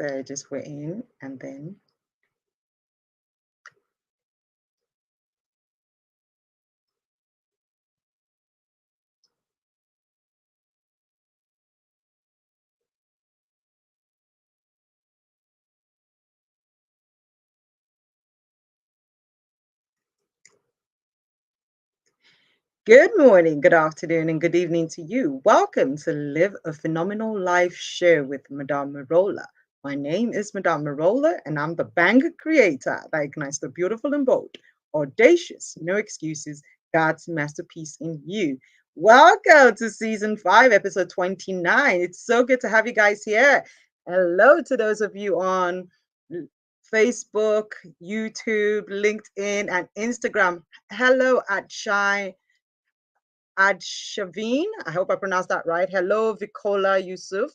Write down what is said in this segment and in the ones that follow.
So just waiting and then good morning, good afternoon, and good evening to you. Welcome to Live a Phenomenal Life Show with Madame Merola. My name is Madame Merola, and I'm the banger creator that ignites the beautiful and bold, audacious, no excuses, God's masterpiece in you. Welcome to season 5, episode 29. It's so good to have you guys here. Hello to those of you on Facebook, YouTube, LinkedIn, and Instagram. Hello at Shy Adshaveen. I hope I pronounced that right. Hello, Vicola Yusuf.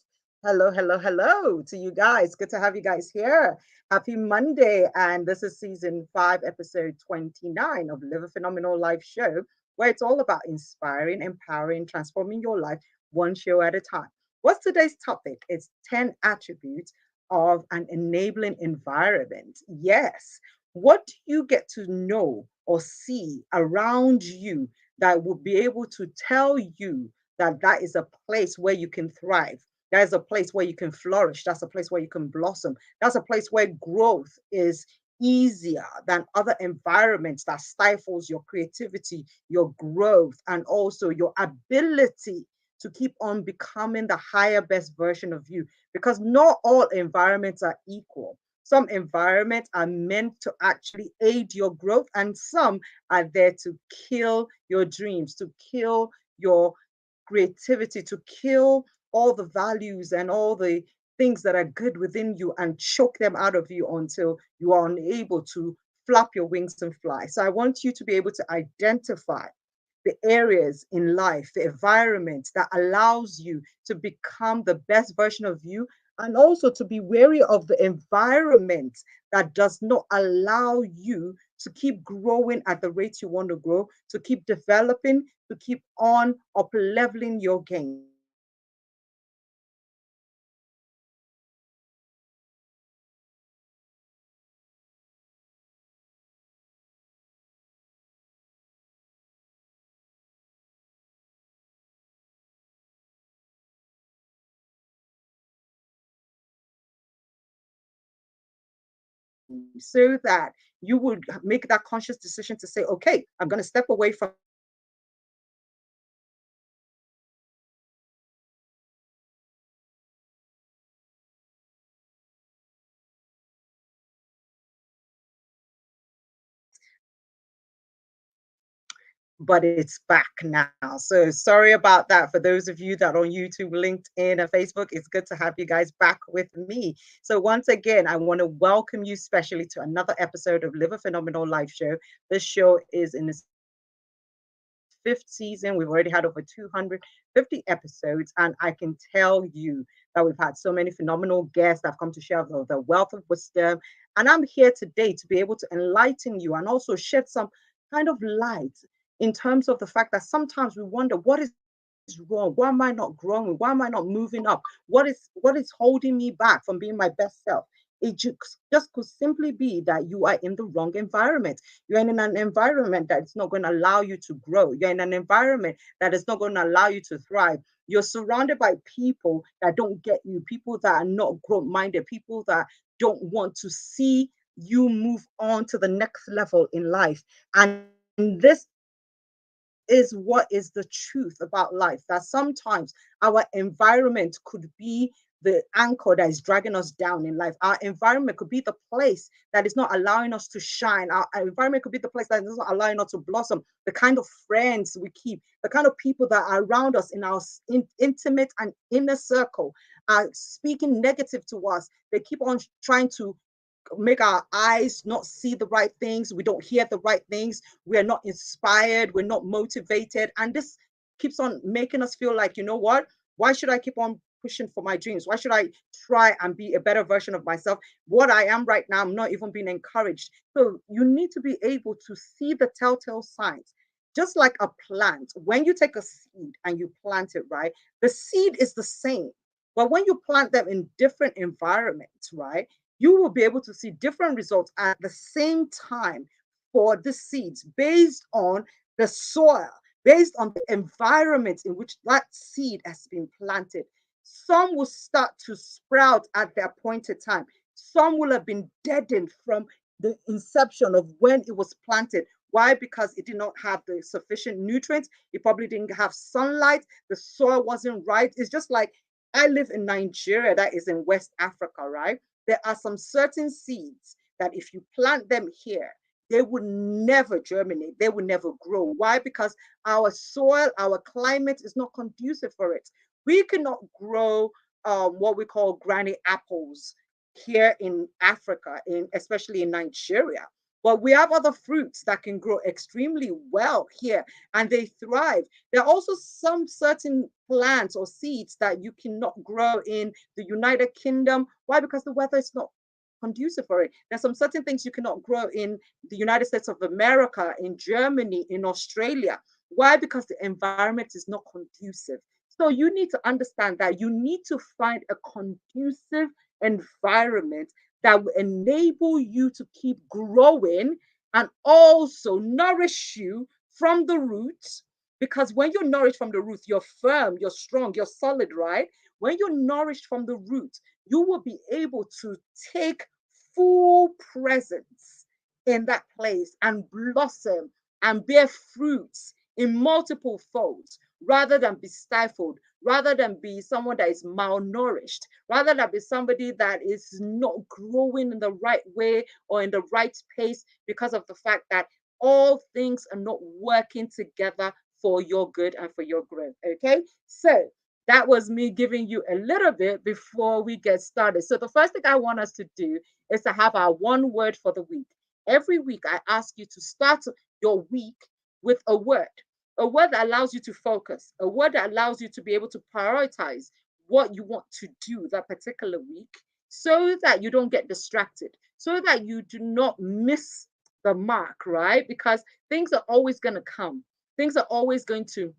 Hello to you guys. Good to have you guys here. Happy Monday. And this is season 5, episode 29 of Live a Phenomenal Life Show, where it's all about inspiring, empowering, transforming your life one show at a time. What's today's topic? It's 10 attributes of an enabling environment. Yes. What do you get to know or see around you that will be able to tell you that that is a place where you can thrive? That is a place where you can flourish. That's a place where you can blossom. That's a place where growth is easier than other environments that stifles your creativity, your growth, and also your ability to keep on becoming the higher best version of you, because not all environments are equal. Some environments are meant to actually aid your growth, and some are there to kill your dreams, to kill your creativity, to kill all the values and all the things that are good within you and choke them out of you until you are unable to flap your wings and fly. So I want you to be able to identify the areas in life, the environment that allows you to become the best version of you, and also to be wary of the environment that does not allow you to keep growing at the rate you want to grow, to keep developing, to keep on up leveling your game. So that you would make that conscious decision to say, okay, I'm going to step away from but it's back now. So sorry about that. For those of you that are on YouTube, LinkedIn, and Facebook, it's good to have you guys back with me. So once again, I want to welcome you specially to another episode of Live a Phenomenal Life Show. This show is in its fifth season. We've already had over 250 episodes, and I can tell you that we've had so many phenomenal guests that have come to share the wealth of wisdom. And I'm here today to be able to enlighten you and also shed some kind of light in terms of the fact that sometimes we wonder what is wrong? Why am I not growing? Why am I not moving up? What is holding me back from being my best self? It just could simply be that you are in the wrong environment. You're in an environment that is not going to allow you to grow. You're in an environment that is not going to allow you to thrive. You're surrounded by people that don't get you, people that are not growth minded, people that don't want to see you move on to the next level in life. And this is what is the truth about life, that sometimes our environment could be the anchor that is dragging us down in life. Our environment could be the place that is not allowing us to shine. Our environment could be the place that is not allowing us to blossom. The kind of friends we keep, the kind of people that are around us in our intimate and inner circle are speaking negative to us. They keep on trying to make our eyes not see the right things. We don't hear the right things. We are not inspired. We're not motivated. And this keeps on making us feel like, you know what? Why should I keep on pushing for my dreams? Why should I try and be a better version of myself? What I am right now, I'm not even being encouraged. So you need to be able to see the telltale signs. Just like a plant, when you take a seed and you plant it, right? The seed is the same. But when you plant them in different environments, right, you will be able to see different results at the same time for the seeds based on the soil, based on the environment in which that seed has been planted. Some will start to sprout at their appointed time. Some will have been deadened from the inception of when it was planted. Why? Because it did not have the sufficient nutrients. It probably didn't have sunlight. The soil wasn't right. It's just like I live in Nigeria, that is in West Africa, right? There are some certain seeds that if you plant them here, they would never germinate. They would never grow. Why? Because our soil, our climate is not conducive for it. We cannot grow what we call granny apples here in Africa, especially in Nigeria. But we have other fruits that can grow extremely well here and they thrive. There are also some certain plants or seeds that you cannot grow in the United Kingdom. Why? Because the weather is not conducive for it. There's some certain things you cannot grow in the United States of America, in Germany, in Australia. Why? Because the environment is not conducive. So you need to understand that you need to find a conducive environment that will enable you to keep growing and also nourish you from the roots. Because when you're nourished from the roots, you're firm, you're strong, you're solid, right? When you're nourished from the roots, you will be able to take full presence in that place and blossom and bear fruits in multiple folds rather than be stifled, rather than be someone that is malnourished, rather than be somebody that is not growing in the right way or in the right pace because of the fact that all things are not working together for your good and for your growth. Okay. So that was me giving you a little bit before we get started. So the first thing I want us to do is to have our one word for the week. Every week, I ask you to start your week with a word that allows you to focus, a word that allows you to be able to prioritize what you want to do that particular week so that you don't get distracted, so that you do not miss the mark, right? Because things are always going to come, things are always going to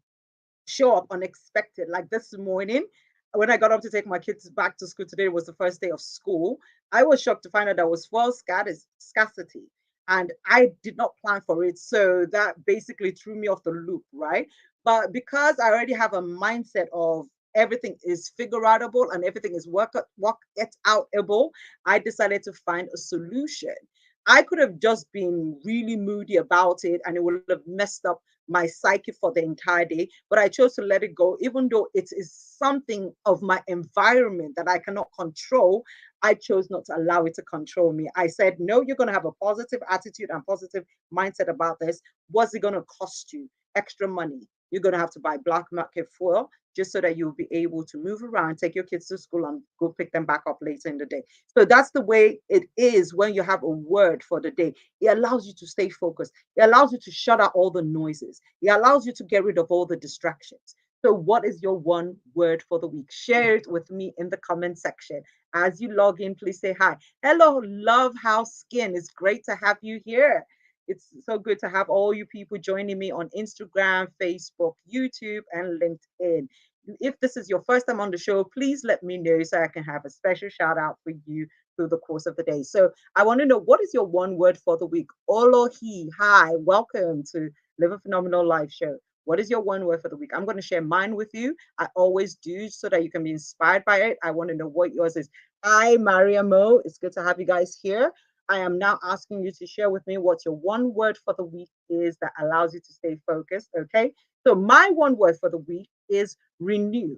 show up unexpected. Like this morning, when I got up to take my kids back to school today, was the first day of school. I was shocked to find out there was fuel scarcity. And I did not plan for it. So that basically threw me off the loop, right? But because I already have a mindset of everything is figure outable and everything is work it outable, I decided to find a solution. I could have just been really moody about it and it would have messed up my psyche for the entire day, but I chose to let it go, even though it is something of my environment that I cannot control. I chose not to allow it to control me. I said, no, you're going to have a positive attitude and positive mindset about this. What's it going to cost you? Extra money. You're going to have to buy black market fuel just so that you'll be able to move around, take your kids to school, and go pick them back up later in the day. So that's the way it is when you have a word for the day. It allows you to stay focused. It allows you to shut out all the noises. It allows you to get rid of all the distractions. So, what is your one word for the week? Share it with me in the comment section. As you log in, please say hi. Hello, Love House Skin. It's great to have you here. It's so good to have all you people joining me on Instagram, Facebook, YouTube, and LinkedIn. If this is your first time on the show, please let me know so I can have a special shout out for you through the course of the day. So I want to know, what is your one word for the week? Olohi, hi, welcome to Live a Phenomenal Life Show. What is your one word for the week? I'm going to share mine with you. I always do so that you can be inspired by it. I want to know what yours is. Hi, Maria Mo. It's good to have you guys here. I am now asking you to share with me what your one word for the week is that allows you to stay focused. Okay. So, my one word for the week is renew.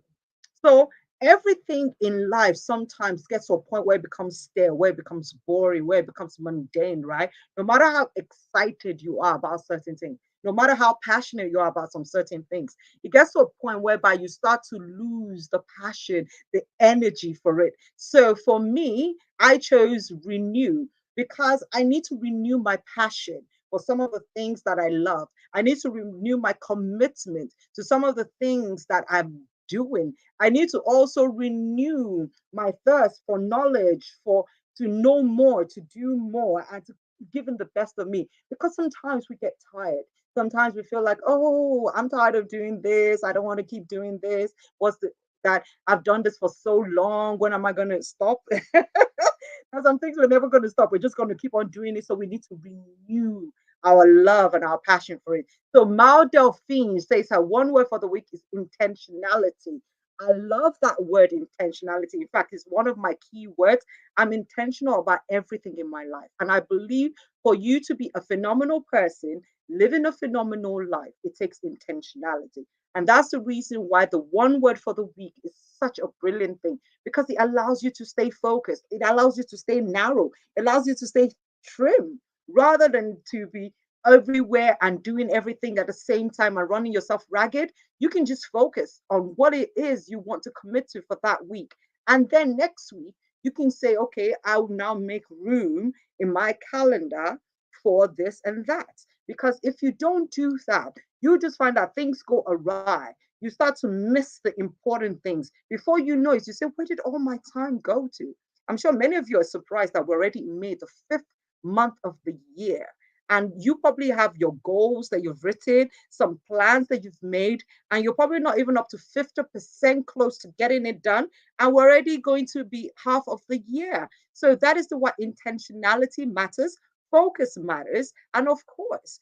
So, everything in life sometimes gets to a point where it becomes stale, where it becomes boring, where it becomes mundane, right? No matter how excited you are about certain things, no matter how passionate you are about some certain things, it gets to a point whereby you start to lose the passion, the energy for it. So for me, I chose renew because I need to renew my passion for some of the things that I love. I need to renew my commitment to some of the things that I'm doing. I need to also renew my thirst for knowledge, for to know more, to do more, and to give in the best of me. Because sometimes we get tired. Sometimes we feel like, oh, I'm tired of doing this. I don't want to keep doing this. What's the that I've done this for so long. When am I going to stop? There's some things we're never going to stop. We're just going to keep on doing it. So we need to renew our love and our passion for it. So Mal Delphine says her one word for the week is intentionality. I love that word intentionality. In fact, it's one of my key words. I'm intentional about everything in my life. And I believe for you to be a phenomenal person, living a phenomenal life, it takes intentionality. And that's the reason why the one word for the week is such a brilliant thing because it allows you to stay focused. It allows you to stay narrow. It allows you to stay trim rather than to be everywhere and doing everything at the same time and running yourself ragged. You can just focus on what it is you want to commit to for that week. And then next week, you can say, okay, I will now make room in my calendar for this and that. Because if you don't do that, you just find that things go awry. You start to miss the important things. Before you know it, you say, where did all my time go to? I'm sure many of you are surprised that we're already made the fifth month of the year. And you probably have your goals that you've written, some plans that you've made, and you're probably not even up to 50% close to getting it done. And we're already going to be half of the year. So that is the what intentionality matters. Focus matters. And of course,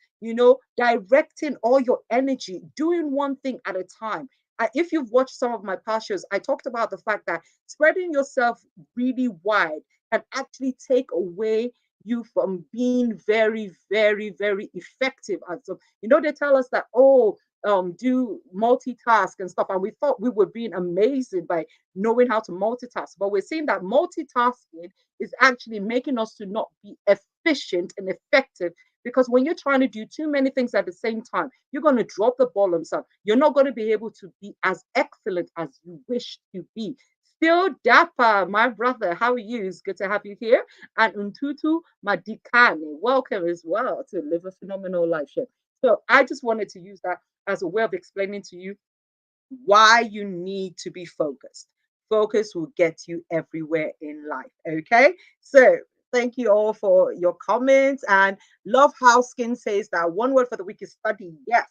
directing all your energy, doing one thing at a time. If you've watched some of my past shows, I talked about the fact that spreading yourself really wide can actually take away you from being very, very, very effective. And so, they tell us that, do multitask and stuff. And we thought we were being amazing by knowing how to multitask. But we're seeing that multitasking is actually making us to not be efficient and effective. Because when you're trying to do too many things at the same time, you're going to drop the ball on some. You're not going to be able to be as excellent as you wish to be. Still Dapper, my brother, how are you? It's good to have you here. And Untutu Madikane, welcome as well to Live a Phenomenal Life Show. So I just wanted to use that as a way of explaining to you why you need to be focused. Focus will get you everywhere in life. Okay. So thank you all for your comments. And Love House Skin says that one word for the week is study. Yes.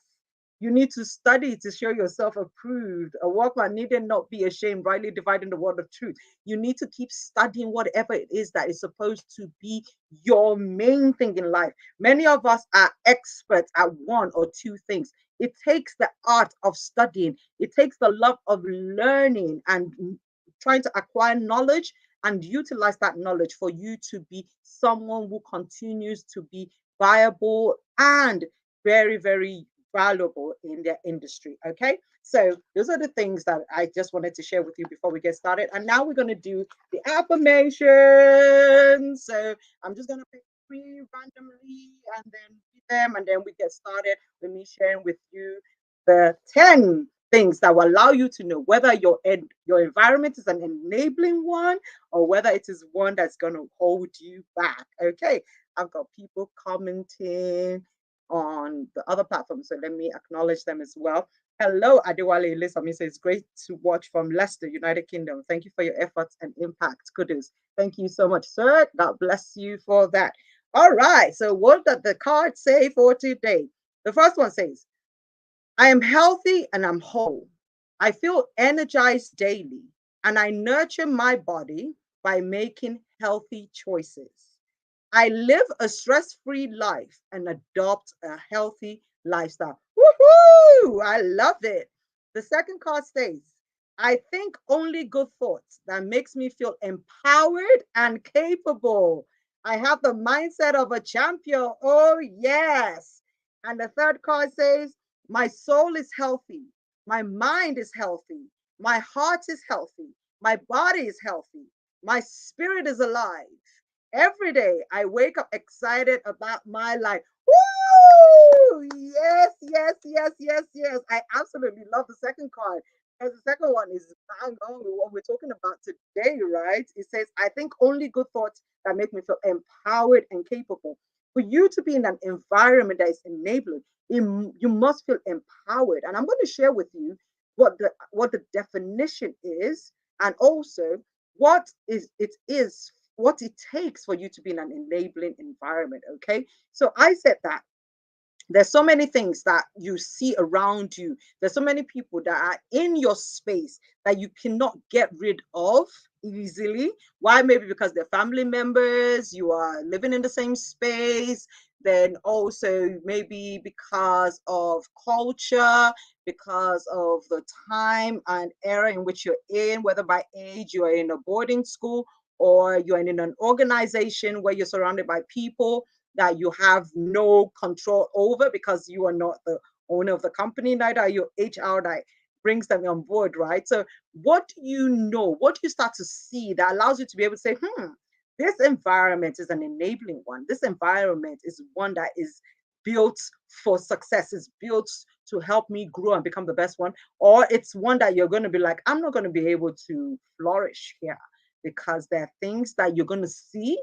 You need to study to show yourself approved. A workman needed not be ashamed, rightly dividing the word of truth. You need to keep studying whatever it is that is supposed to be your main thing in life. Many of us are experts at one or two things. It takes the art of studying, it takes the love of learning and trying to acquire knowledge and utilize that knowledge for you to be someone who continues to be viable and very, very valuable in their industry. Okay. So those are the things that I just wanted to share with you before we get started. And now we're going to do the affirmations. So I'm just going to pick three randomly and then read them, and then we get started with me sharing with you the 10 things that will allow you to know whether your environment is an enabling one or whether it is one that's going to hold you back. Okay. I've got people commenting on the other platforms, so let me acknowledge them as well. Hello, Adewale Elisami says, it's great to watch from Leicester, United Kingdom. Thank you for your efforts and impact. Kudos. Thank you so much, sir. God bless you for that. All right. So what did the card say for today? The first one says, I am healthy and I'm whole. I feel energized daily and I nurture my body by making healthy choices. I live a stress free life and adopt a healthy lifestyle. Woohoo! I love it. The second card states, I think only good thoughts that makes me feel empowered and capable. I have the mindset of a champion. Oh, yes. And the third card says, my soul is healthy. My mind is healthy. My heart is healthy. My body is healthy. My spirit is alive. Every day I wake up excited about my life. Woo! Yes, yes, yes, yes, yes. I absolutely love the second card because the second one is bang on with what we're talking about today, right? It says, I think only good thoughts that make me feel empowered and capable. For you to be in an environment that is enabling, you must feel empowered. And I'm going to share with you what the definition is, and also what it takes for you to be in an enabling environment. Okay. So I said that There's so many things that you see around you. There's so many people that are in your space that you cannot get rid of easily. Why? Maybe because they're family members, you are living in the same space. Then also maybe because of culture, because of the time and era in which you're in, whether by age you are in a boarding school or you're in an organization where you're surrounded by people that you have no control over because you are not the owner of the company, neither are you HR that brings them on board, right? So, what do you know? What do you start to see that allows you to be able to say, this environment is an enabling one. This environment is one that is built for success, is built to help me grow and become the best one. Or it's one that you're going to be like, I'm not going to be able to flourish here because there are things that you're going to see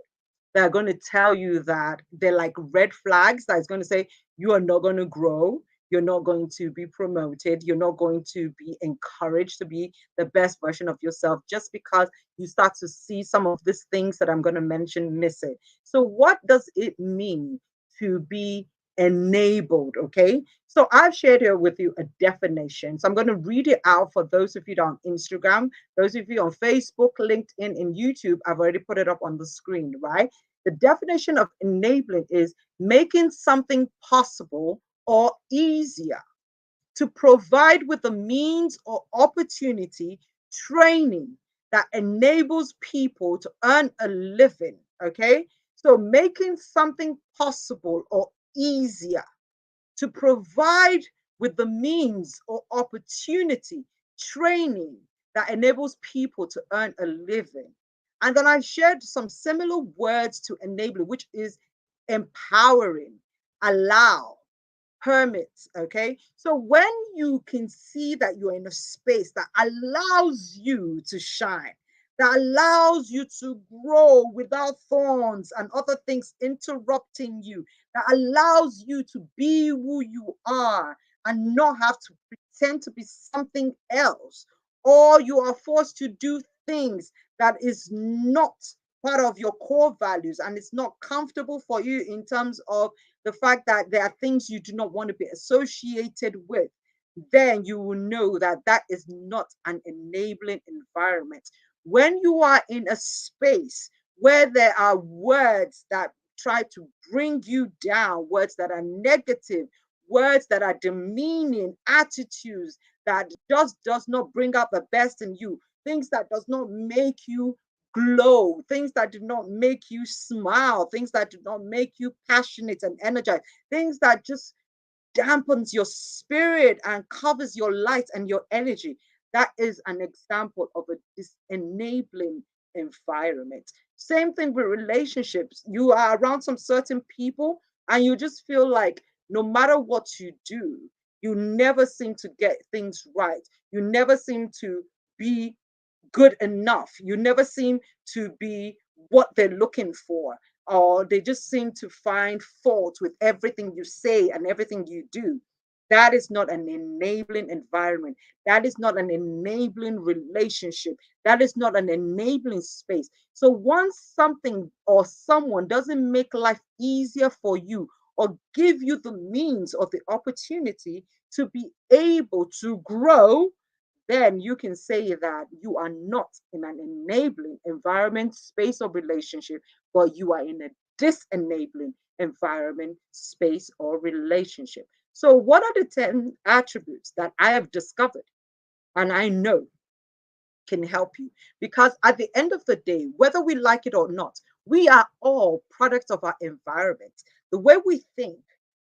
that are going to tell you that they're like red flags that is going to say you are not going to grow, you're not going to be promoted, you're not going to be encouraged to be the best version of yourself just because you start to see some of these things that I'm going to mention missing. So what does it mean to be enabled? Okay, so I've shared here with you a definition, so I'm going to read it out for those of you that are on Instagram, those of you on Facebook, LinkedIn, and YouTube. I've already put it up on the screen, right? The definition of enabling is making something possible or easier, to provide with the means or opportunity, training that enables people to earn a living. Okay, so making something possible or easier, to provide with the means or opportunity, training that enables people to earn a living. And then I shared some similar words to enable, which is empowering, allow, permits. Okay, so when you can see that you're in a space that allows you to shine, that allows you to grow without thorns and other things interrupting you, that allows you to be who you are and not have to pretend to be something else, or you are forced to do things that is not part of your core values and it's not comfortable for you in terms of the fact that there are things you do not want to be associated with, then you will know that that is not an enabling environment. When you are in a space where there are words that try to bring you down, words that are negative, words that are demeaning, attitudes that just does not bring out the best in you, things that does not make you glow, things that do not make you smile, things that do not make you passionate and energized, things that just dampens your spirit and covers your light and your energy. That is an example of a disenabling environment. Same thing with relationships. You are around some certain people and you just feel like no matter what you do, you never seem to get things right. You never seem to be good enough. You never seem to be what they're looking for, or they just seem to find fault with everything you say and everything you do. That is not an enabling environment. That is not an enabling relationship. That is not an enabling space. So once something or someone doesn't make life easier for you or give you the means or the opportunity to be able to grow, then you can say that you are not in an enabling environment, space, or relationship, but you are in a disenabling environment, space, or relationship. So, what are the 10 attributes that I have discovered and I know can help you? Because at the end of the day, whether we like it or not, we are all products of our environment. The way we think,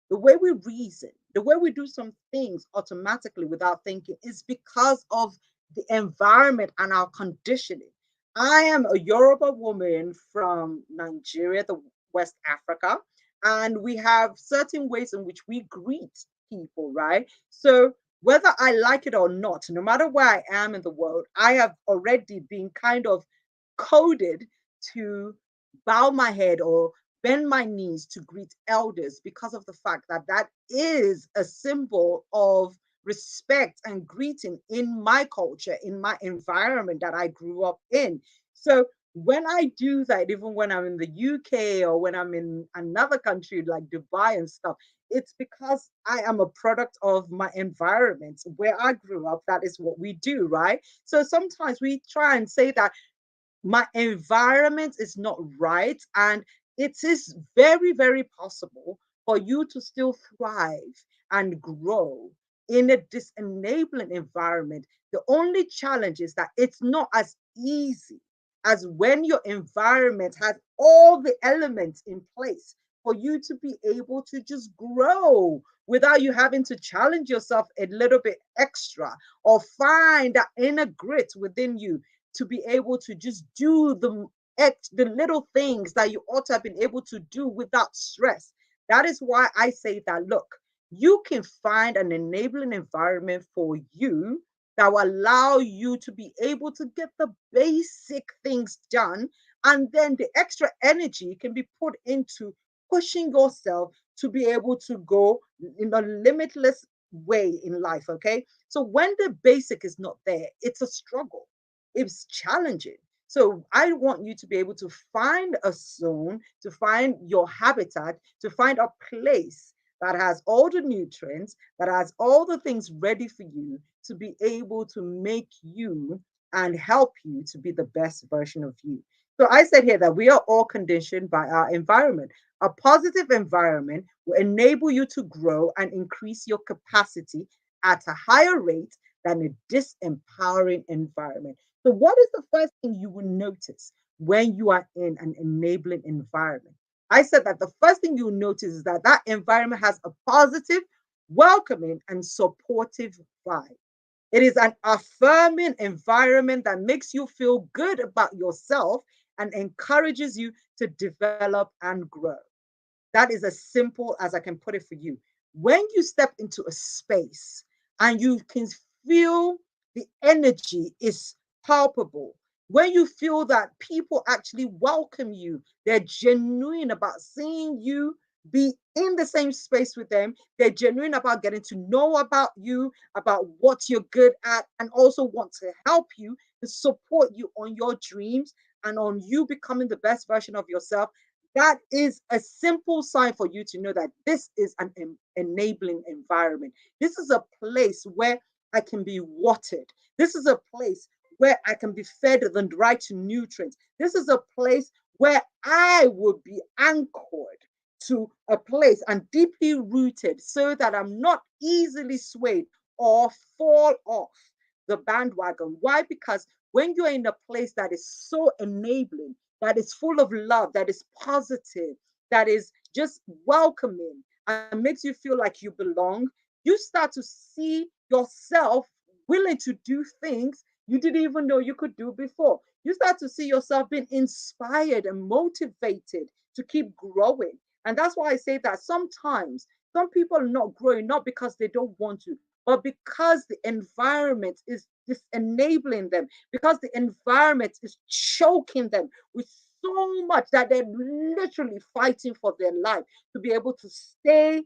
the way we reason, the way we do some things automatically without thinking is because of the environment and our conditioning. I am a Yoruba woman from Nigeria, the West Africa, and we have certain ways in which we greet people, right? So whether I like it or not, no matter where I am in the world, I have already been kind of coded to bow my head or bend my knees to greet elders because of the fact that that is a symbol of respect and greeting in my culture, in my environment that I grew up in. So When I do that, even when I'm in the UK or when I'm in another country like Dubai and stuff, it's because I am a product of my environment where I grew up. That is what we do, right? So sometimes we try and say that my environment is not right. And it is very, very possible for you to still thrive and grow in a disenabling environment. The only challenge is that it's not as easy as when your environment has all the elements in place for you to be able to just grow without you having to challenge yourself a little bit extra or find that inner grit within you to be able to just do the little things that you ought to have been able to do without stress. That is why I say that look, you can find an enabling environment for you that will allow you to be able to get the basic things done. And then the extra energy can be put into pushing yourself to be able to go in a limitless way in life. Okay. So when the basic is not there, it's a struggle, it's challenging. So I want you to be able to find a zone, to find your habitat, to find a place that has all the nutrients, that has all the things ready for you to be able to make you and help you to be the best version of you. So I said here that we are all conditioned by our environment. A positive environment will enable you to grow and increase your capacity at a higher rate than a disempowering environment. So, what is the first thing you will notice when you are in an enabling environment? I said that the first thing you will notice is that that environment has a positive, welcoming, and supportive vibe. It is an affirming environment that makes you feel good about yourself and encourages you to develop and grow. That is as simple as I can put it for you. When you step into a space and you can feel the energy is palpable, when you feel that people actually welcome you, they're genuine about seeing you be in the same space with them, they're genuine about getting to know about you, about what you're good at, and also want to help you to support you on your dreams and on you becoming the best version of yourself. That is a simple sign for you to know that this is an enabling environment. This is a place where I can be watered. This is a place where I can be fed the right nutrients. This is a place where I would be anchored to a place and deeply rooted so that I'm not easily swayed or fall off the bandwagon. Why? Because when you're in a place that is so enabling, that is full of love, that is positive, that is just welcoming and makes you feel like you belong, you start to see yourself willing to do things you didn't even know you could do before. You start to see yourself being inspired and motivated to keep growing. And that's why I say that sometimes some people are not growing, not because they don't want to, but because the environment is enabling them, because the environment is choking them with so much that they're literally fighting for their life to be able to stay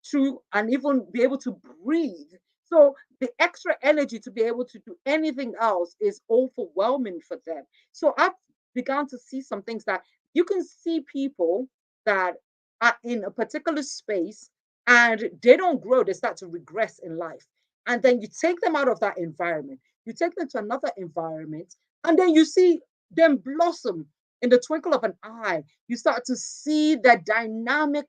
true and even be able to breathe. So the extra energy to be able to do anything else is overwhelming for them. So I've begun to see some things that you can see people that are in a particular space and they don't grow, they start to regress in life. And then you take them out of that environment, you take them to another environment, and then you see them blossom in the twinkle of an eye. You start to see that dynamic,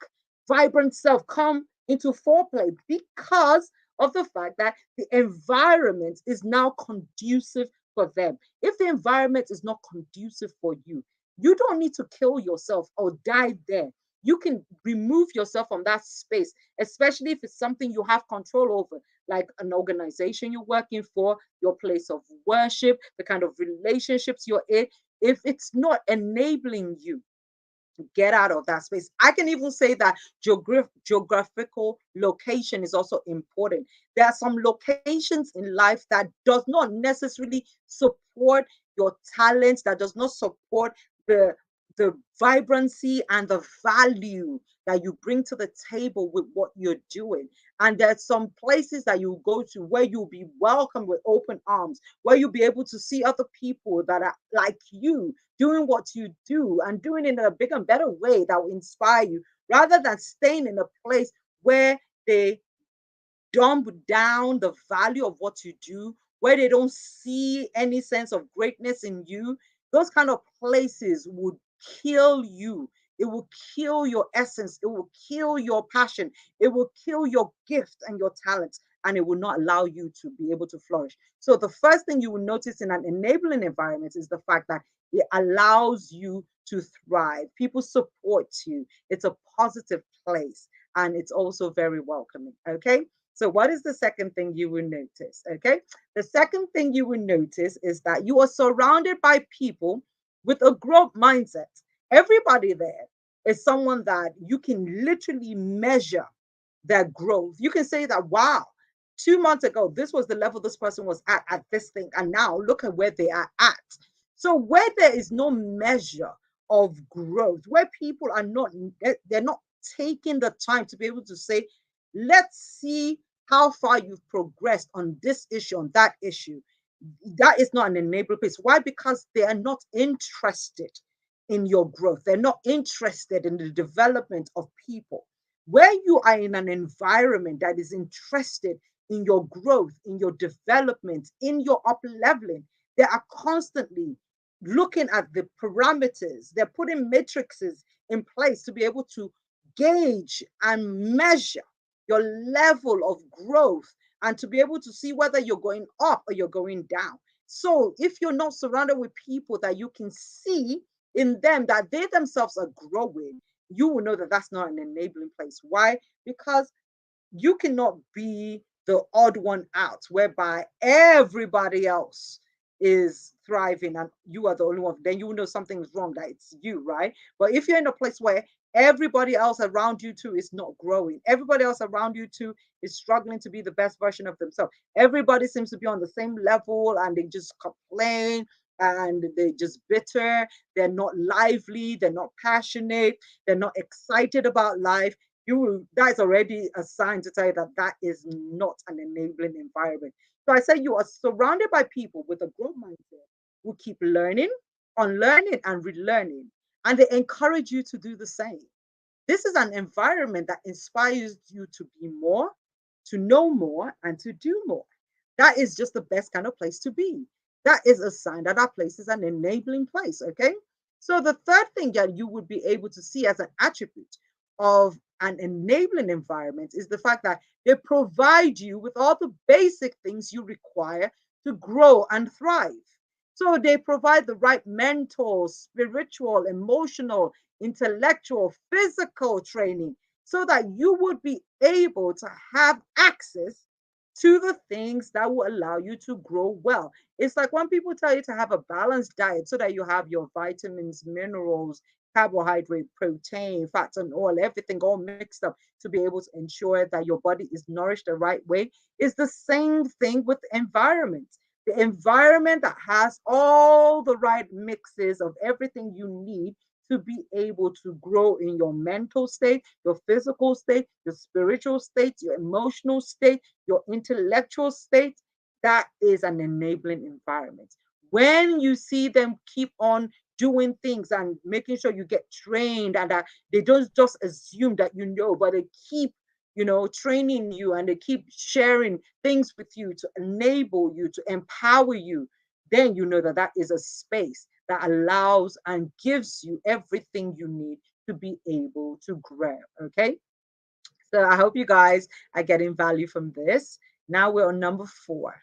vibrant self come into foreplay because of the fact that the environment is now conducive for them. If the environment is not conducive for you, you don't need to kill yourself or die there. You can remove yourself from that space, especially if it's something you have control over, like an organization you're working for, your place of worship, the kind of relationships you're in. If it's not enabling you, get out of that space. I can even say that geographical location is also important. There are some locations in life that does not necessarily support your talents, that does not support the the vibrancy and the value that you bring to the table with what you're doing. And there's some places that you go to where you'll be welcomed with open arms, where you'll be able to see other people that are like you doing what you do and doing it in a bigger and better way that will inspire you, rather than staying in a place where they dumb down the value of what you do, where they don't see any sense of greatness in you. Those kind of places would kill you. It will kill your essence. It will kill your passion. It will kill your gift and your talents, and it will not allow you to be able to flourish. So, the first thing you will notice in an enabling environment is the fact that it allows you to thrive. People support you. It's a positive place, and it's also very welcoming. Okay. So, what is the second thing you will notice? Okay. The second thing you will notice is that you are surrounded by people with a growth mindset. Everybody there is someone that you can literally measure their growth. You can say that, wow, 2 months ago, this was the level this person was at this thing. And now look at where they are at. So, where there is no measure of growth, where people are not, they're not taking the time to be able to say, let's see how far you've progressed on this issue, on that issue. That is not an enabler place. Why? Because they are not interested in your growth. They're not interested in the development of people. Where you are in an environment that is interested in your growth, in your development, in your up leveling, they are constantly looking at the parameters. They're putting matrices in place to be able to gauge and measure your level of growth and to be able to see whether you're going up or you're going down. So if you're not surrounded with people that you can see in them that they themselves are growing, you will know that that's not an enabling place. Why? Because you cannot be the odd one out whereby everybody else is thriving and you are the only one. Then you know something is wrong, that it's you, right? But if you're in a place where everybody else around you too is not growing, everybody else around you too is struggling to be the best version of themselves, everybody seems to be on the same level and they just complain and they're just bitter, they're not lively, they're not passionate, they're not excited about life, you will, that is already a sign to tell you that that is not an enabling environment. So I say you are surrounded by people with a growth mindset who keep learning, unlearning, and relearning, and they encourage you to do the same. This is an environment that inspires you to be more, to know more, and to do more. That is just the best kind of place to be. That is a sign that our place is an enabling place. Okay. So the third thing that you would be able to see as an attribute of an enabling environment is the fact that they provide you with all the basic things you require to grow and thrive. So they provide the right mental, spiritual, emotional, intellectual, physical training so that you would be able to have access to the things that will allow you to grow well. It's like when people tell you to have a balanced diet so that you have your vitamins, minerals, carbohydrate, protein, fats, and oil, everything all mixed up to be able to ensure that your body is nourished the right way. Is the same thing with the environment. The environment that has all the right mixes of everything you need to be able to grow in your mental state, your physical state, your spiritual state, your emotional state, your intellectual state. That is an enabling environment. When you see them keep on doing things and making sure you get trained and that they don't just assume that you know, but they keep training you and they keep sharing things with you to enable you, to empower you, then you know that that is a space that allows and gives you everything you need to be able to grow. Okay. So I hope you guys are getting value from this. Now we're on number 4.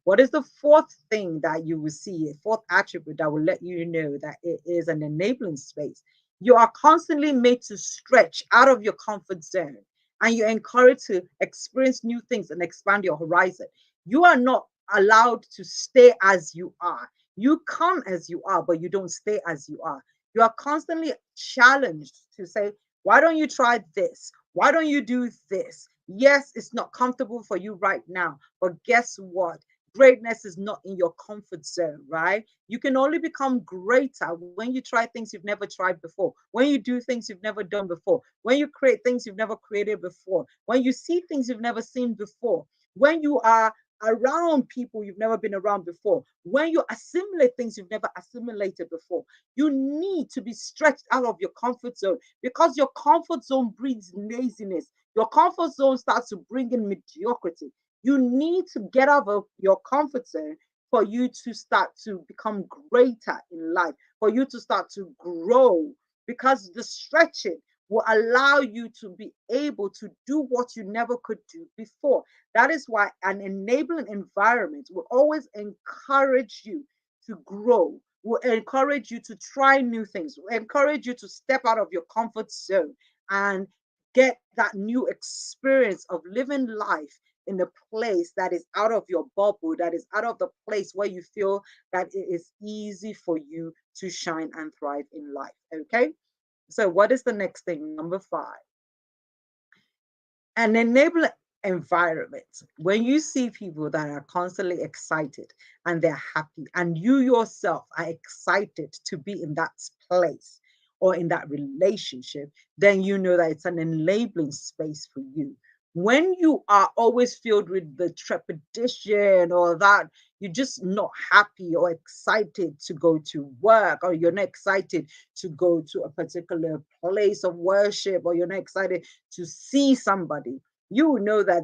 What is the fourth thing that you will see, a fourth attribute that will let you know that it is an enabling space? You are constantly made to stretch out of your comfort zone and you're encouraged to experience new things and expand your horizon. You are not allowed to stay as you are. You come as you are, but you don't stay as you are. You are constantly challenged to say, why don't you try this? Why don't you do this? Yes, it's not comfortable for you right now, but guess what? greatness is not in your comfort zone, right? You can only become greater when you try things you've never tried before, when you do things you've never done before, when you create things you've never created before, when you see things you've never seen before, when you are around people you've never been around before, when you assimilate things you've never assimilated before. You need to be stretched out of your comfort zone because your comfort zone breeds laziness. Your comfort zone starts to bring in mediocrity. You need to get out of your comfort zone for you to start to become greater in life, for you to start to grow, because the stretching will allow you to be able to do what you never could do before. That is why an enabling environment will always encourage you to grow, will encourage you to try new things, will encourage you to step out of your comfort zone and get that new experience of living life in a place that is out of your bubble, that is out of the place where you feel that it is easy for you to shine and thrive in life. Okay. So, what is the next thing? Number five, an enable environment. When you see people that are constantly excited and they're happy, and you yourself are excited to be in that place or in that relationship, then you know that it's an enabling space for you. When you are always filled with the trepidation or that you're just not happy or excited to go to work, or you're not excited to go to a particular place of worship, or you're not excited to see somebody, you will know that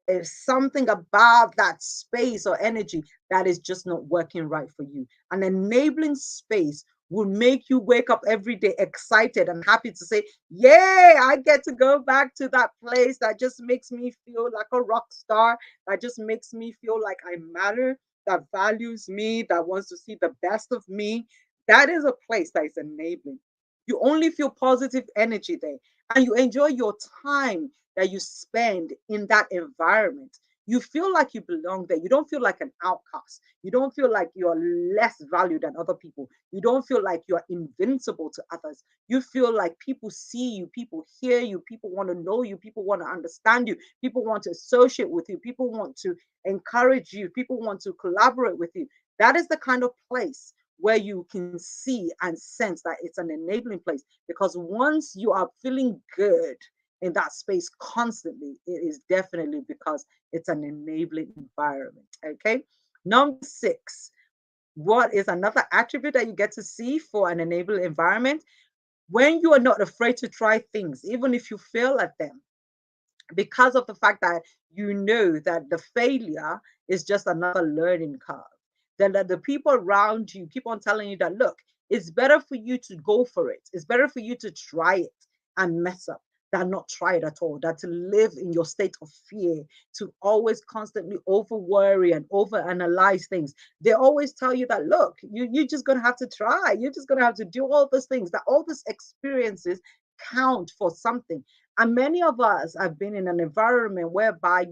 there's something about that space or energy that is just not working right for you. An enabling space will make you wake up every day excited and happy to say, yay, I get to go back to that place that just makes me feel like a rock star, that just makes me feel like I matter, that values me, that wants to see the best of me. That is a place that is enabling. You only feel positive energy there, and you enjoy your time that you spend in that environment. You feel like you belong there. You don't feel like an outcast. You don't feel like you're less valued than other people. You don't feel like you're invincible to others. You feel like people see you, people hear you, people want to know you, people want to understand you, people want to associate with you, people want to encourage you, people want to collaborate with you. That is the kind of place where you can see and sense that it's an enabling place, because once you are feeling good in that space constantly, it is definitely because it's an enabling environment. Okay. Number six, what is another attribute that you get to see for an enabling environment? When you are not afraid to try things, even if you fail at them, because of the fact that you know that the failure is just another learning curve. Then that the people around you keep on telling you that, look, it's better for you to go for it. It's better for you to try it and mess up than not try it at all, that to live in your state of fear, to always constantly over worry and over analyze things. They always tell you that, look, you're just going to have to try. You're just going to have to do all those things, that all these experiences count for something. And many of us have been in an environment whereby,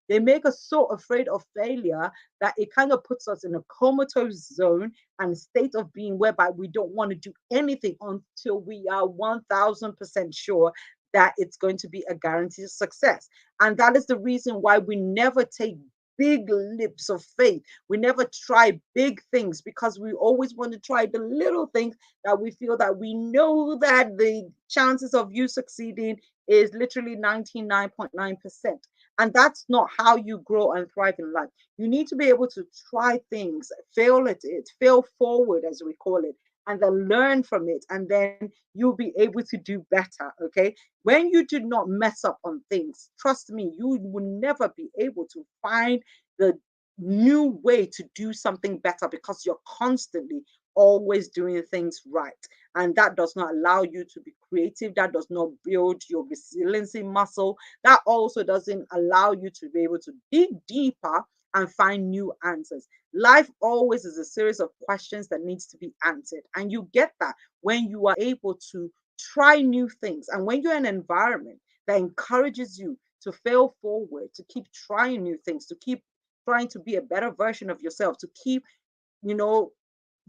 they make us so afraid of failure that it kind of puts us in a comatose zone and state of being whereby we don't want to do anything until we are 1000% sure that it's going to be a guaranteed success. And that is the reason why we never take big leaps of faith. We never try big things, because we always want to try the little things that we feel that we know that the chances of you succeeding is literally 99.9%. And that's not how you grow and thrive in life. You need to be able to try things, fail at it, fail forward, as we call it, and then learn from it. And then you'll be able to do better. Okay. When you do not mess up on things, trust me, you will never be able to find the new way to do something better, because you're constantly always doing things right. And that does not allow you to be creative. That does not build your resiliency muscle. That also doesn't allow you to be able to dig deeper and find new answers. Life always is a series of questions that needs to be answered. And you get that when you are able to try new things. And when you're in an environment that encourages you to fail forward, to keep trying new things, to keep trying to be a better version of yourself, to keep, you know,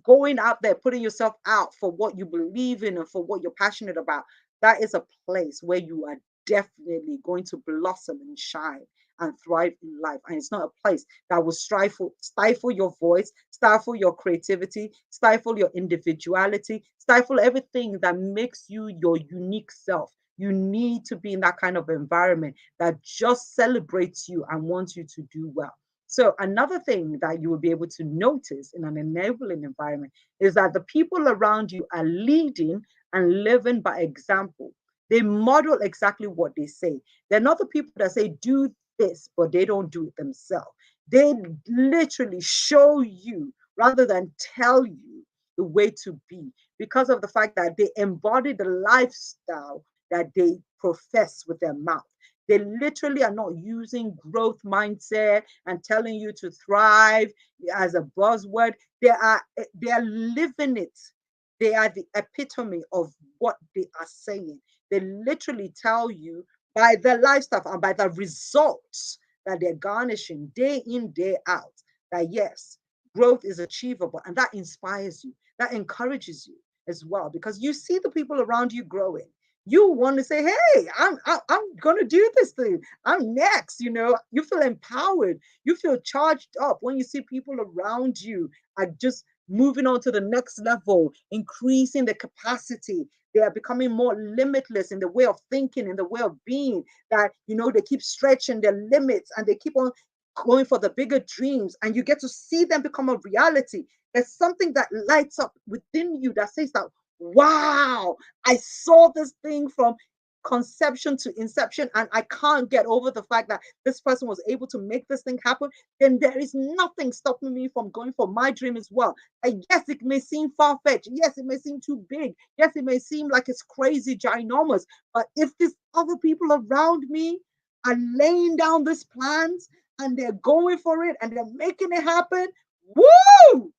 going out there, putting yourself out for what you believe in and for what you're passionate about, that is a place where you are definitely going to blossom and shine. and thrive in life. And it's not a place that will stifle your voice, stifle your creativity, stifle your individuality, stifle everything that makes you your unique self. You need to be in that kind of environment that just celebrates you and wants you to do well. So, another thing that you will be able to notice in an enabling environment is that the people around you are leading and living by example. They model exactly what they say. They're not the people that say, do this, but they don't do it themselves. They literally show you rather than tell you the way to be because of the fact that they embody the lifestyle that they profess with their mouth. They literally are not using growth mindset and telling you to thrive as a buzzword. They are living it. They are the epitome of what they are saying. They literally tell you by their lifestyle and by the results that they're garnishing day in, day out, that yes, growth is achievable. And that inspires you, that encourages you as well, because you see the people around you growing. You want to say, hey, I'm going to do this thing. I'm next. You feel empowered. You feel charged up when you see people around you are just moving on to the next level, increasing the capacity. They are becoming more limitless in the way of thinking, in the way of being, that, they keep stretching their limits and they keep on going for the bigger dreams. And you get to see them become a reality. There's something that lights up within you that says that, wow, I saw this thing from conception to inception, and I can't get over the fact that this person was able to make this thing happen. Then there is nothing stopping me from going for my dream as well. And yes, it may seem far-fetched. Yes, it may seem too big. Yes, it may seem like it's crazy, ginormous. But if these other people around me are laying down these plans and they're going for it and they're making it happen, woo!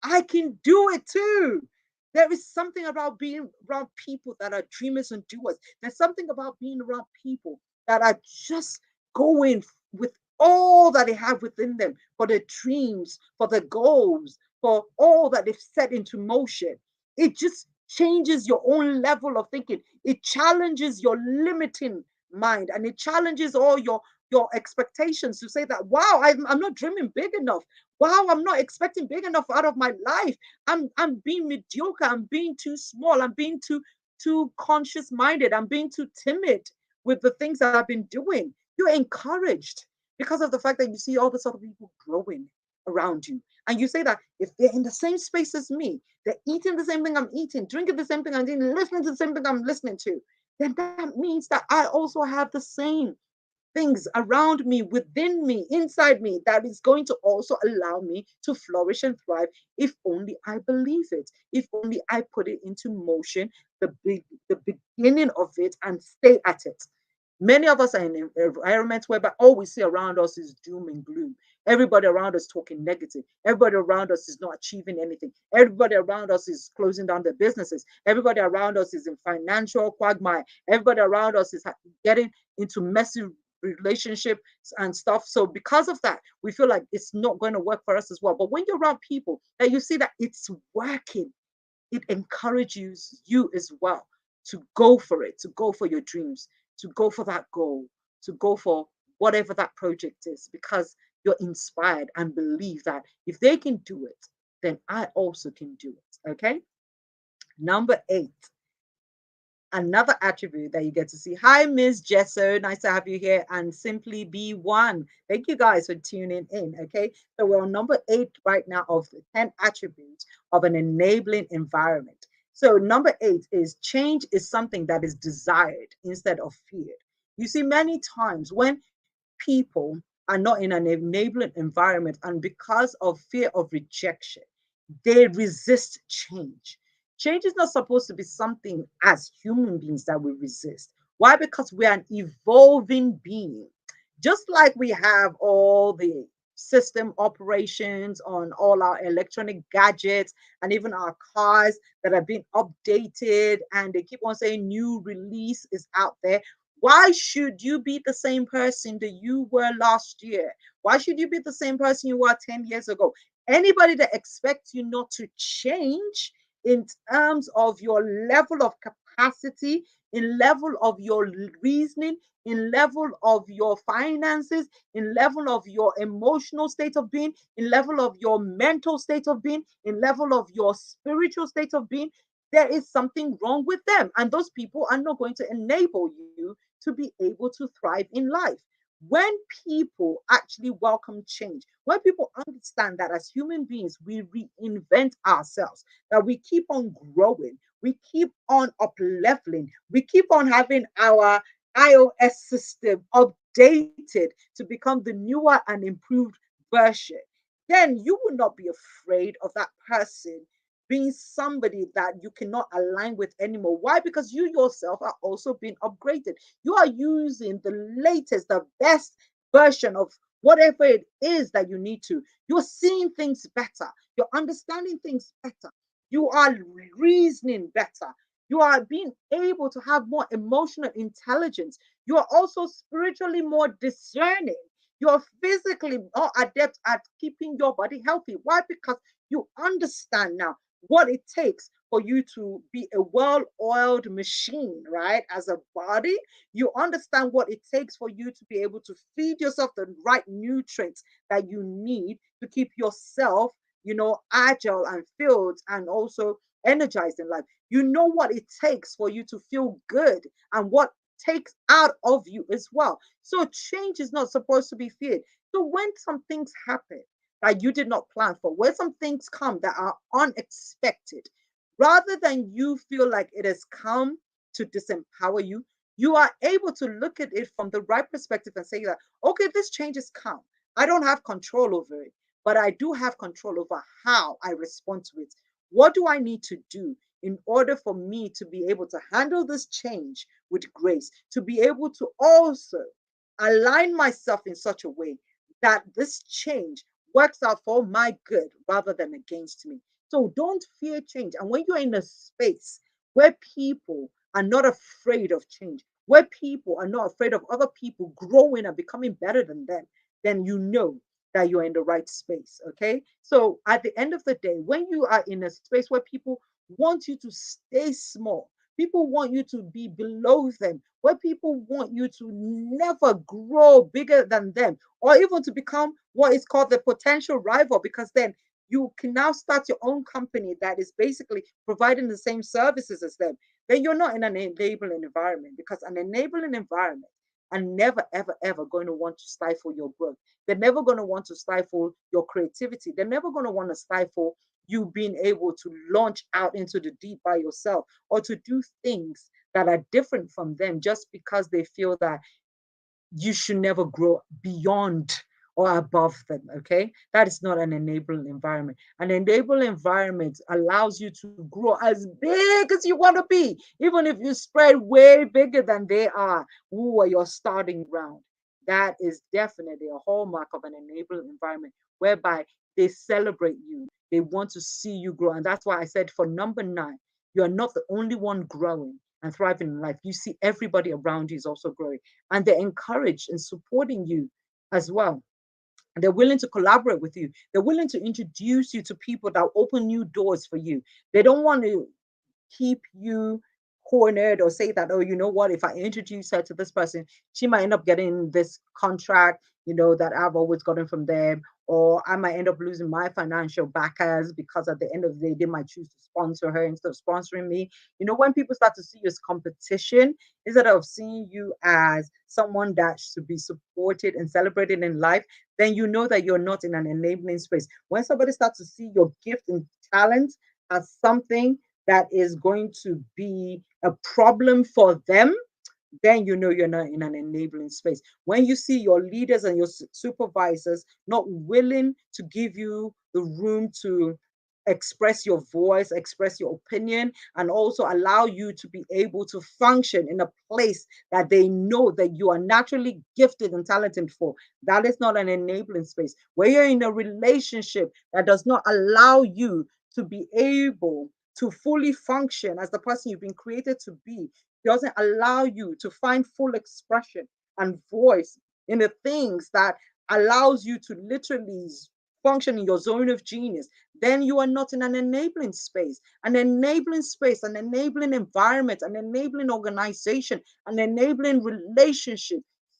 I can do it too. There is something about being around people that are dreamers and doers. There's something about being around people that are just going with all that they have within them for their dreams, for their goals, for all that they've set into motion. It just changes your own level of thinking. It challenges your limiting mind, and it challenges all your expectations to say that, wow, I'm not dreaming big enough. Wow, I'm not expecting big enough out of my life. I'm being mediocre. I'm being too small. I'm being too conscious minded. I'm being too timid with the things that I've been doing. You're encouraged because of the fact that you see all these other people growing around you. And you say that if they're in the same space as me, they're eating the same thing I'm eating, drinking the same thing I'm eating, listening to the same thing I'm listening to, then that means that I also have the same things around me, within me, inside me, that is going to also allow me to flourish and thrive if only I believe it, if only I put it into motion, the beginning of it, and stay at it. Many of us are in environments whereby all we see around us is doom and gloom. Everybody around us talking negative. Everybody around us is not achieving anything. Everybody around us is closing down their businesses. Everybody around us is in financial quagmire. Everybody around us is getting into messy relationships and stuff. So because of that, we feel like it's not going to work for us as well. But when you're around people that you see that it's working, it encourages you as well to go for it, to go for your dreams, to go for that goal, to go for whatever that project is, because you're inspired and believe that if they can do it, then I also can do it. Okay. Number 8, another attribute that you get to see. Hi, Ms. Jesso. Nice to have you here. And Simply Be One. Thank you guys for tuning in. Okay. So we're on number 8 right now of the 10 attributes of an enabling environment. So number 8 is change is something that is desired instead of feared. You see, many times when people are not in an enabling environment and because of fear of rejection, they resist change. Change is not supposed to be something as human beings that we resist. Why? Because we are an evolving being. Just like we have all the system operations on all our electronic gadgets and even our cars that are being updated, and they keep on saying new release is out there. Why should you be the same person that you were last year? Why should you be the same person you were 10 years ago? Anybody that expects you not to change in terms of your level of capacity, in level of your reasoning, in level of your finances, in level of your emotional state of being, in level of your mental state of being, in level of your spiritual state of being, there is something wrong with them. And those people are not going to enable you to be able to thrive in life. When people actually welcome change, when people understand that as human beings, we reinvent ourselves, that we keep on growing, we keep on up leveling, we keep on having our iOS system updated to become the newer and improved version, then you will not be afraid of that person being somebody that you cannot align with anymore. Why? Because you yourself are also being upgraded. You are using the latest, the best version of whatever it is that you need to. You're seeing things better. You're understanding things better. You are reasoning better. You are being able to have more emotional intelligence. You are also spiritually more discerning. You're physically more adept at keeping your body healthy. Why? Because you understand now what it takes for you to be a well oiled machine, right? As a body, you understand what it takes for you to be able to feed yourself the right nutrients that you need to keep yourself, agile and filled and also energized in life. You know what it takes for you to feel good and what takes out of you as well. So change is not supposed to be feared. So when some things happen that you did not plan for, when some things come that are unexpected, rather than you feel like it has come to disempower you, you are able to look at it from the right perspective and say that, okay, this change has come. I don't have control over it, but I do have control over how I respond to it. What do I need to do in order for me to be able to handle this change with grace, to be able to also align myself in such a way that this change works out for my good rather than against me. So don't fear change. And when you're in a space where people are not afraid of change, where people are not afraid of other people growing and becoming better than them, then you know that you're in the right space. Okay. So at the end of the day, when you are in a space where people want you to stay small, people want you to be below them, where people want you to never grow bigger than them, or even to become what is called the potential rival, because then you can now start your own company that is basically providing the same services as them. Then you're not in an enabling environment, because an enabling environment are never, ever, ever going to want to stifle your growth. They're never going to want to stifle your creativity. They're never going to want to stifle you being able to launch out into the deep by yourself or to do things that are different from them just because they feel that you should never grow beyond or above them. Okay, that is not an enabling environment. An enabling environment allows you to grow as big as you want to be, even if you spread way bigger than they are. Who are your starting ground? That is definitely a hallmark of an enabling environment, whereby they celebrate you, they want to see you grow. And that's why I said for number 9, you are not the only one growing and thriving in life. You see everybody around you is also growing, and they're encouraged and supporting you as well. And they're willing to collaborate with you. They're willing to introduce you to people that open new doors for you. They don't want to keep you cornered or say that, oh, you know what, if I introduce her to this person, she might end up getting this contract, that I've always gotten from them, or I might end up losing my financial backers because at the end of the day, they might choose to sponsor her instead of sponsoring me. When people start to see you as competition, instead of seeing you as someone that should be supported and celebrated in life, then you know that you're not in an enabling space. When somebody starts to see your gift and talent as something that is going to be a problem for them, then you know you're not in an enabling space. When you see your leaders and your supervisors not willing to give you the room to express your voice, express your opinion, and also allow you to be able to function in a place that they know that you are naturally gifted and talented for, that is not an enabling space. Where you're in a relationship that does not allow you to be able to fully function as the person you've been created to be, doesn't allow you to find full expression and voice in the things that allows you to literally function in your zone of genius, then you are not in an enabling space. An enabling space, an enabling environment, an enabling organization, an enabling relationship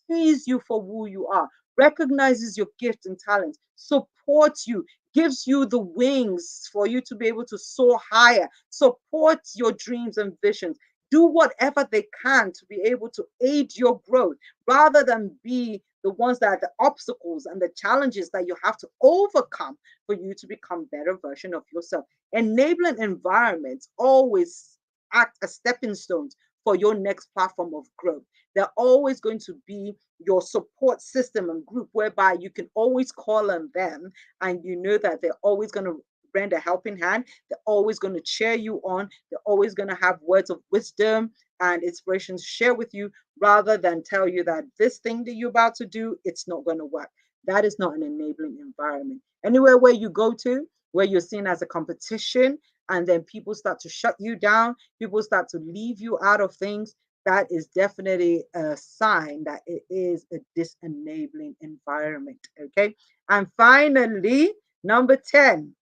sees you for who you are, recognizes your gift and talent, supports you, gives you the wings for you to be able to soar higher, supports your dreams and visions. Do whatever they can to be able to aid your growth rather than be the ones that are the obstacles and the challenges that you have to overcome for you to become better version of yourself. Enabling environments always act as stepping stones for your next platform of growth. They're always going to be your support system and group whereby you can always call on them and you know that they're always going to lend a helping hand. They're always going to cheer you on. They're always going to have words of wisdom and inspiration to share with you rather than tell you that this thing that you're about to do, it's not going to work. That is not an enabling environment. Anywhere where you go to, where you're seen as a competition, and then people start to shut you down, people start to leave you out of things, that is definitely a sign that it is a disenabling environment. Okay. And finally, number 10,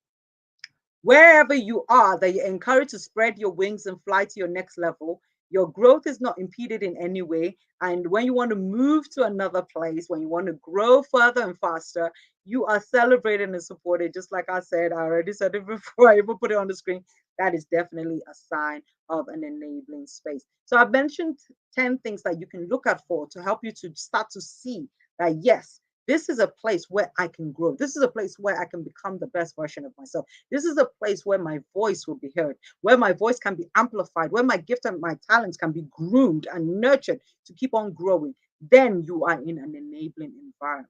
wherever you are, that you're encouraged to spread your wings and fly to your next level. Your growth is not impeded in any way. And when you want to move to another place, when you want to grow further and faster, you are celebrated and supported. Just like I said, I already said it before I even put it on the screen. That is definitely a sign of an enabling space. So I've mentioned 10 things that you can look at for to help you to start to see that, yes, this is a place where I can grow. This is a place where I can become the best version of myself. This is a place where my voice will be heard, where my voice can be amplified, where my gift and my talents can be groomed and nurtured to keep on growing. Then you are in an enabling environment.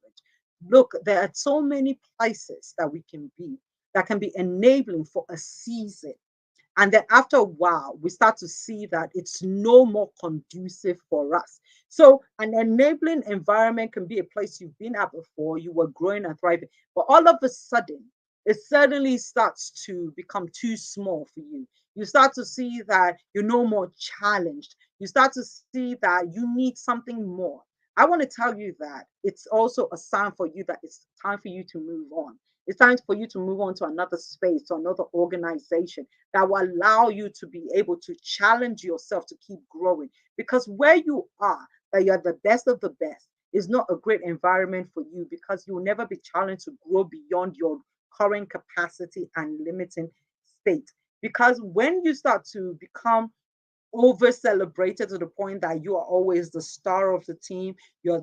Look, there are so many places that we can be that can be enabling for a season. And then after a while, we start to see that it's no more conducive for us. So, an enabling environment can be a place you've been at before, you were growing and thriving, but all of a sudden, it suddenly starts to become too small for you. You start to see that you're no more challenged. You start to see that you need something more. I want to tell you that it's also a sign for you that it's time for you to move on. It's time for you to move on to another space, to another organization that will allow you to be able to challenge yourself to keep growing. Because where you are, that you're the best of the best, is not a great environment for you because you will never be challenged to grow beyond your current capacity and limiting state. Because when you start to become over celebrated to the point that you are always the star of the team, you're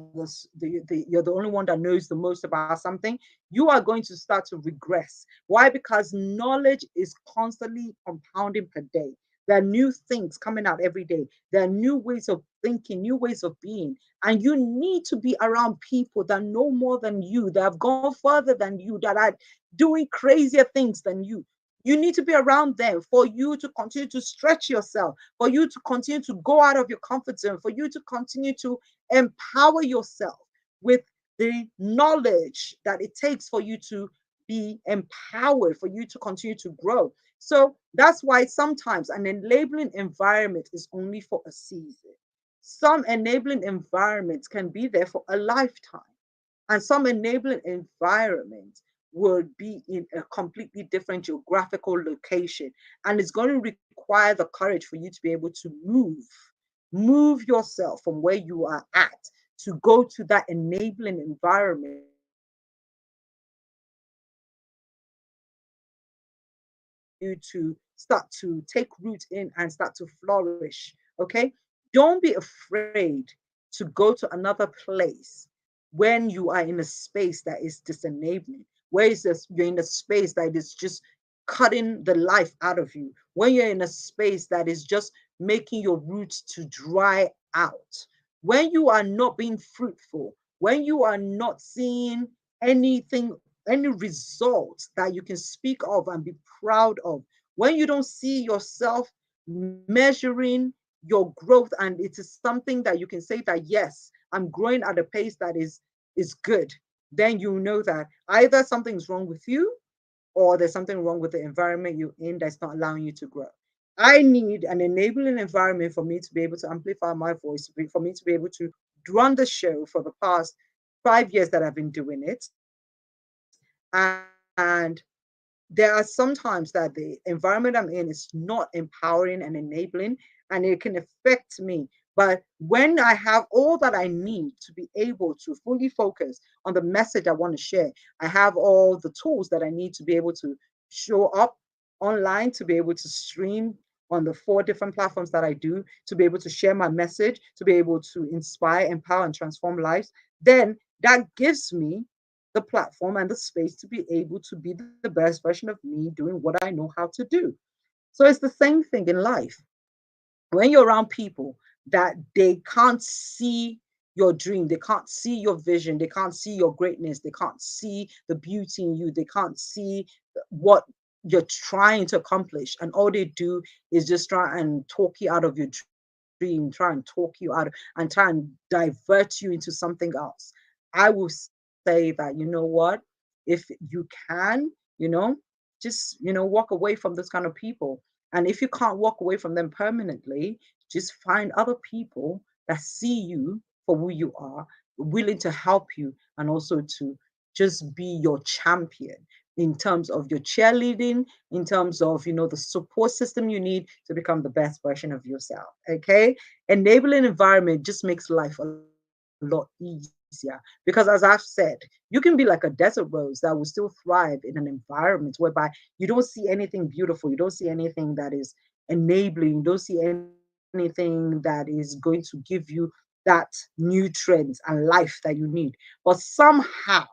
you're the only one that knows the most about something, you are going to start to regress. Why? Because knowledge is constantly compounding per day. There are new things coming out every day. There are new ways of thinking, new ways of being. And you need to be around people that know more than you, that have gone further than you, that are doing crazier things than you. You need to be around them for you to continue to stretch yourself, for you to continue to go out of your comfort zone, for you to continue to empower yourself with the knowledge that it takes for you to be empowered, for you to continue to grow. So that's why sometimes an enabling environment is only for a season. Some enabling environments can be there for a lifetime. And some enabling environments would be in a completely different geographical location. And it's going to require the courage for you to be able to move yourself from where you are at to go to that enabling environment you to start to take root in and start to flourish. Okay. Don't be afraid to go to another place when you are in a space that is disenabling, where is this, you're in a space that is just cutting the life out of you, when you're in a space that is just making your roots to dry out, when you are not being fruitful, when you are not seeing anything, any results that you can speak of and be proud of, when you don't see yourself measuring your growth and it is something that you can say that yes, I'm growing at a pace that is good, then you know that either something's wrong with you or there's something wrong with the environment you're in that's not allowing you to grow. I need an enabling environment for me to be able to amplify my voice, for me to be able to run the show for the past 5 years that I've been doing it. And there are sometimes that the environment I'm in is not empowering and enabling, and it can affect me. But when I have all that I need to be able to fully focus on the message I want to share, I have all the tools that I need to be able to show up online, to be able to stream on the 4 different platforms that I do, to be able to share my message, to be able to inspire, empower, and transform lives, then that gives me the platform and the space to be able to be the best version of me doing what I know how to do. So it's the same thing in life. When you're around people that they can't see your dream, they can't see your vision, they can't see your greatness, they can't see the beauty in you, they can't see what you're trying to accomplish, and all they do is just try and talk you out of your dream, try and talk you out and try and divert you into something else. I will say that, you know what, if you can, you know, just, walk away from those kind of people. And if you can't walk away from them permanently, just find other people that see you for who you are, willing to help you, and also to just be your champion in terms of your cheerleading, in terms of, the support system you need to become the best version of yourself. Okay. Enabling environment just makes life a lot easier, because as I've said, you can be like a desert rose that will still thrive in an environment whereby you don't see anything beautiful, you don't see anything that is enabling, you don't see anything that is going to give you that nutrients and life that you need. But somehow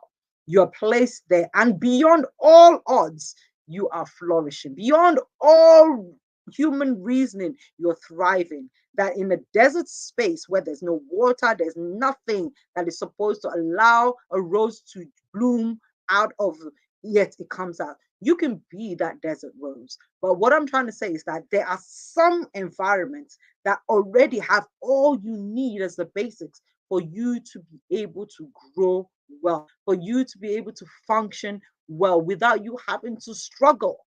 you're placed there, and beyond all odds, you are flourishing. Beyond all human reasoning, you're thriving. That in a desert space where there's no water, there's nothing that is supposed to allow a rose to bloom out of, yet it comes out. You can be that desert rose. But what I'm trying to say is that there are some environments that already have all you need as the basics for you to be able to grow well, for you to be able to function well without you having to struggle.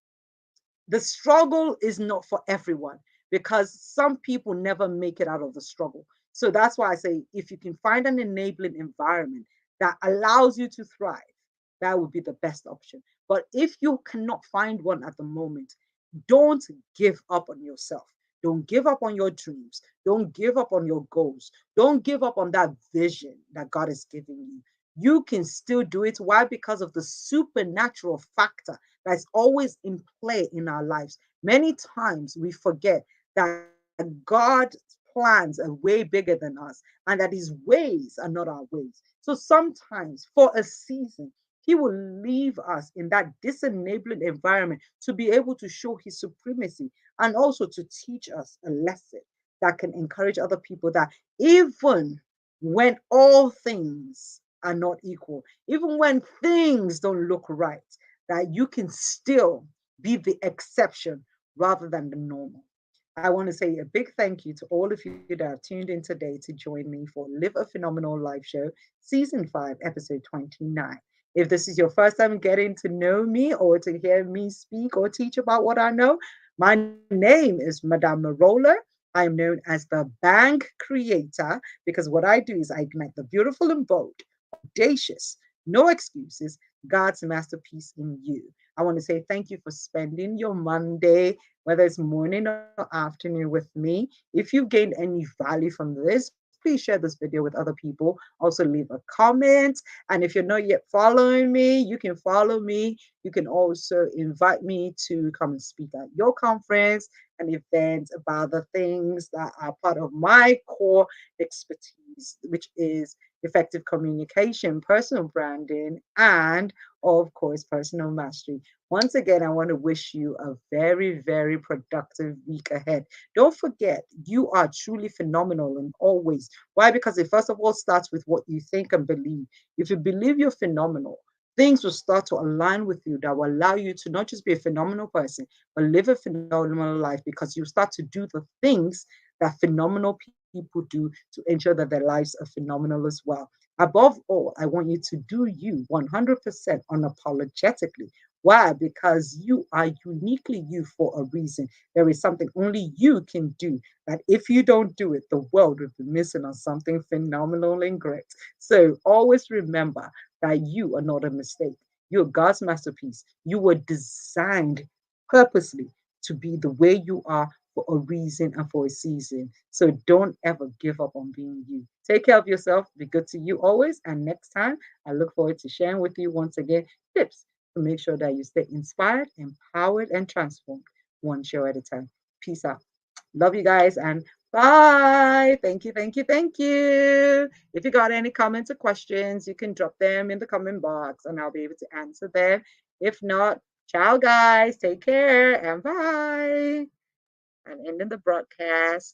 The struggle is not for everyone, because some people never make it out of the struggle. So that's why I say, if you can find an enabling environment that allows you to thrive, that would be the best option. But if you cannot find one at the moment, don't give up on yourself. Don't give up on your dreams. Don't give up on your goals. Don't give up on that vision that God is giving you. You can still do it. Why? Because of the supernatural factor that's always in play in our lives. Many times we forget that God's plans are way bigger than us, and that his ways are not our ways. So sometimes for a season, he will leave us in that disenabling environment to be able to show his supremacy, and also to teach us a lesson that can encourage other people, that even when all things are not equal, even when things don't look right, that you can still be the exception rather than the normal. I want to say a big thank you to all of you that have tuned in today to join me for Live a Phenomenal Life Show, Season 5, Episode 29. If this is your first time getting to know me or to hear me speak or teach about what I know, my name is Madame Merola. I am known as the Bank Creator, because what I do is I ignite the beautiful and bold, audacious, no excuses, God's masterpiece in you. I want to say thank you for spending your Monday, whether it's morning or afternoon, with me. If you've gained any value from this, please share this video with other people. Also, leave a comment. And if you're not yet following me, you can follow me. You can also invite me to come and speak at your conference and events about the things that are part of my core expertise, which is effective communication, personal branding, and of course, personal mastery. Once again, I want to wish you a very, very productive week ahead. Don't forget, you are truly phenomenal in all ways. Why? Because it first of all starts with what you think and believe. If you believe you're phenomenal, things will start to align with you that will allow you to not just be a phenomenal person, but live a phenomenal life, because you start to do the things that phenomenal people do to ensure that their lives are phenomenal as well. Above all, I want you to do you 100% unapologetically. Why? Because you are uniquely you for a reason. There is something only you can do that if you don't do it, the world will be missing on something phenomenal and great. So always remember that you are not a mistake. You're God's masterpiece. You were designed purposely to be the way you are for a reason and for a season. So don't ever give up on being you. Take care of yourself. Be good to you always. And next time, I look forward to sharing with you once again tips to make sure that you stay inspired, empowered, and transformed one show at a time. Peace out. Love you guys and bye. Thank you, thank you, thank you. If you got any comments or questions, you can drop them in the comment box and I'll be able to answer them. If not, ciao, guys. Take care and bye. I'm ending the broadcast.